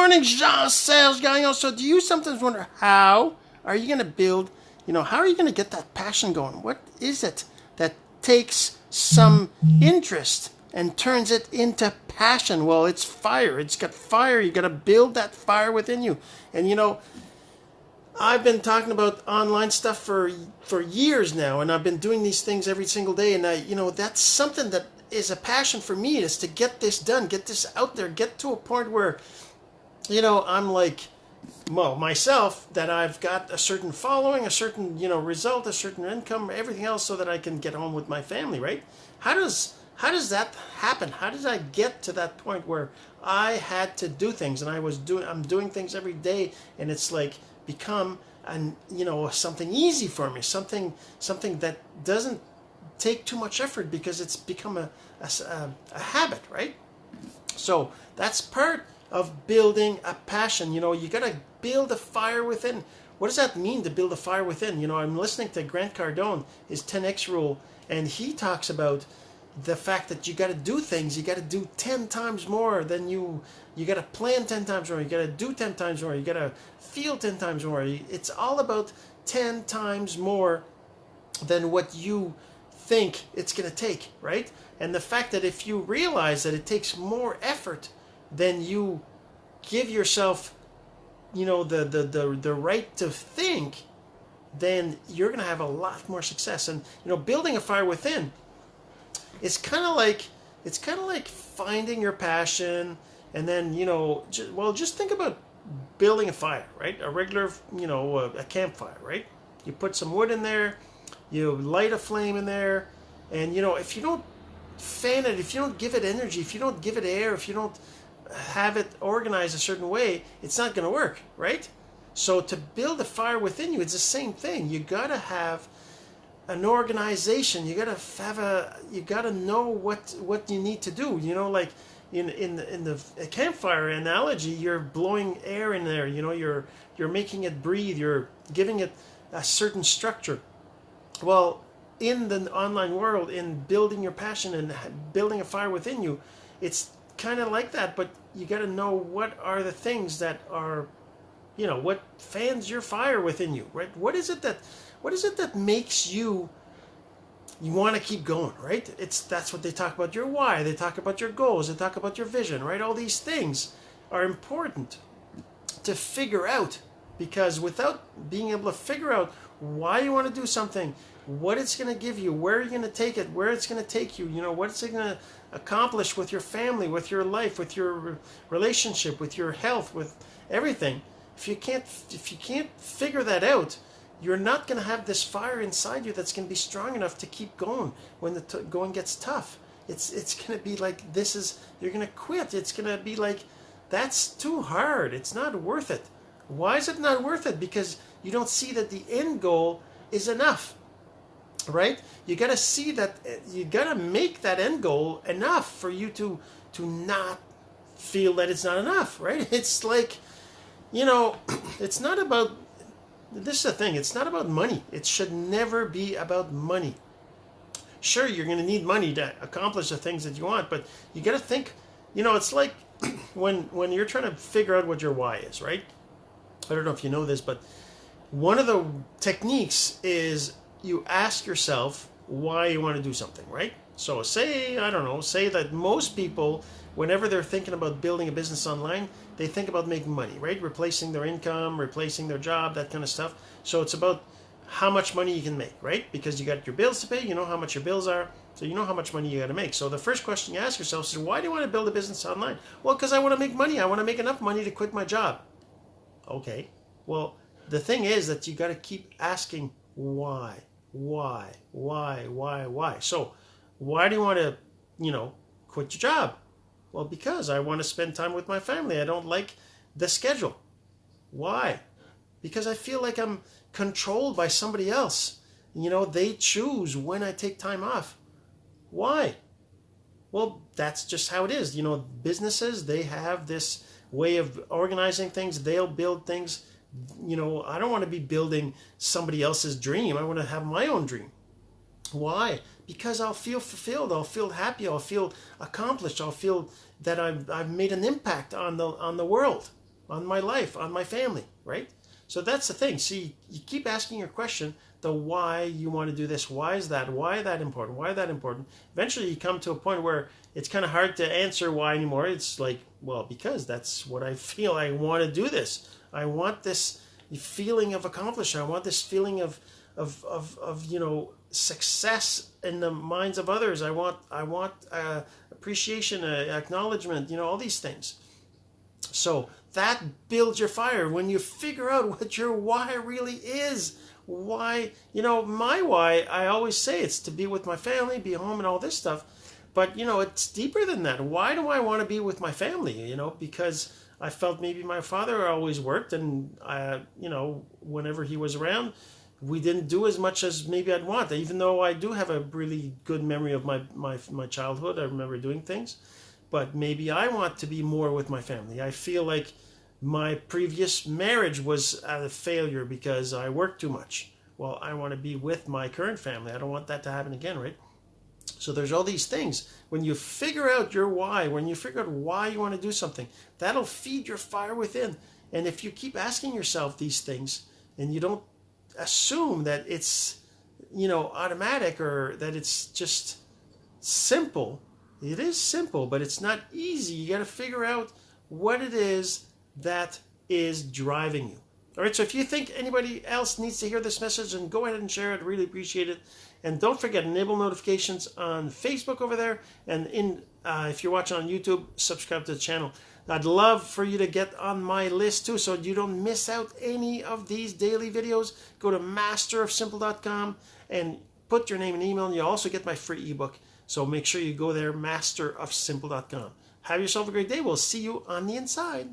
morning, Jean-Serge Gagnon. So do you sometimes wonder how are you going to build, how are you going to get that passion going? What is it that takes some interest and turns it into passion? Well, it's fire. It's got fire. You got to build that fire within you. And I've been talking about online stuff for years now, and I've been doing these things every single day. And that's something that is a passion for me, is to get this done, get this out there, get to a point where, I'm like, well, myself, that I've got a certain following, a certain, result, a certain income, everything else, so that I can get home with my family, right? How does that happen? How did I get to that point where I had to do things, and I'm doing things every day, and it's like become something easy for me, something that doesn't take too much effort, because it's become a habit, right? So that's part of building a passion. You got to build a fire within. What does that mean, to build a fire within? I'm listening to Grant Cardone, his 10X rule, and he talks about the fact that you got to do things. You got to do 10 times more than you got to plan 10 times more. You got to do 10 times more. You got to feel 10 times more. It's all about 10 times more than what you think it's going to take, right? And the fact that if you realize that it takes more effort than you give yourself, the right to think, then you're going to have a lot more success. And building a fire within, it's kind of like finding your passion, and then just think about building a fire, right? A regular, a campfire, right? You put some wood in there, you light a flame in there, and if you don't fan it, if you don't give it energy, if you don't give it air, if you don't have it organized a certain way, it's not going to work, right? So to build a fire within you, it's the same thing. You got to have an organization. You got to know what you need to do. Like in the campfire analogy, you're blowing air in there. You're making it breathe. You're giving it a certain structure. Well, in the online world, in building your passion and building a fire within you, it's kind of like that, but you got to know what are the things that are, what fans your fire within you, right? What is it that makes you want to keep going, right? That's what they talk about, your why. They talk about your goals. They talk about your vision, right? All these things are important to figure out, because without being able to figure out why you want to do something, what it's going to give you, where you're going to take it, where it's going to take you, what it's going to accomplish with your family, with your life, with your relationship, with your health, with everything. If you can't figure that out, you're not going to have this fire inside you that's going to be strong enough to keep going when the going gets tough. It's going to be like, you're going to quit. It's going to be like, that's too hard. It's not worth it. Why is it not worth it? Because you don't see that the end goal is enough. Right? You got to see that, you got to make that end goal enough for you to not feel that it's not enough, right? It's like, it's not about, this is the thing, it's not about money. It should never be about money. Sure, you're going to need money to accomplish the things that you want, but you got to think, it's like when you're trying to figure out what your why is, right? I don't know if you know this, but one of the techniques is you ask yourself why you want to do something, right? So say that most people, whenever they're thinking about building a business online, they think about making money, right? Replacing their income, replacing their job, that kind of stuff. So it's about how much money you can make, right? Because you got your bills to pay, you know how much your bills are, so you know how much money you got to make. So the first question you ask yourself is, why do you want to build a business online? Well, because I want to make money. I want to make enough money to quit my job. Okay. Well, the thing is that you got to keep asking why. So why do you want to, quit your job? Well, because I want to spend time with my family. I don't like the schedule. Why? Because I feel like I'm controlled by somebody else. They choose when I take time off. Why? Well, that's just how it is. Businesses, they have this way of organizing things. They'll build things. I don't want to be building somebody else's dream. I want to have my own dream. Why? Because I'll feel fulfilled. I'll feel happy. I'll feel accomplished. I'll feel that I've made an impact on the world. on my life, on my family, right? So that's the thing. See, you keep asking your question, the why you want to do this. Why is that? Why that important? Why that important? Eventually you come to a point where it's kind of hard to answer why anymore. It's like, well, because that's what I feel. I want to do this. I want this feeling of accomplishment. I want this feeling of success in the minds of others. I want appreciation, acknowledgement, all these things. So that builds your fire when you figure out what your why really is. Why, my why, I always say it's to be with my family, be home and all this stuff. But, it's deeper than that. Why do I want to be with my family? Because I felt maybe my father always worked, and, whenever he was around, we didn't do as much as maybe I'd want. Even though I do have a really good memory of my childhood, I remember doing things. But maybe I want to be more with my family. I feel like my previous marriage was a failure because I worked too much. Well, I want to be with my current family. I don't want that to happen again, right? So there's all these things. When you figure out your why, when you figure out why you want to do something, that'll feed your fire within. And if you keep asking yourself these things and you don't assume that it's, automatic or that it's just simple, it is simple, but it's not easy. You got to figure out what it is that is driving you. All right, so if you think anybody else needs to hear this message, then go ahead and share it. Really appreciate it. And don't forget, enable notifications on Facebook over there. And if you're watching on YouTube, subscribe to the channel. I'd love for you to get on my list too, so you don't miss out any of these daily videos. Go to masterofsimple.com and put your name and email, and you'll also get my free ebook. So make sure you go there, masterofsimple.com. Have yourself a great day. We'll see you on the inside.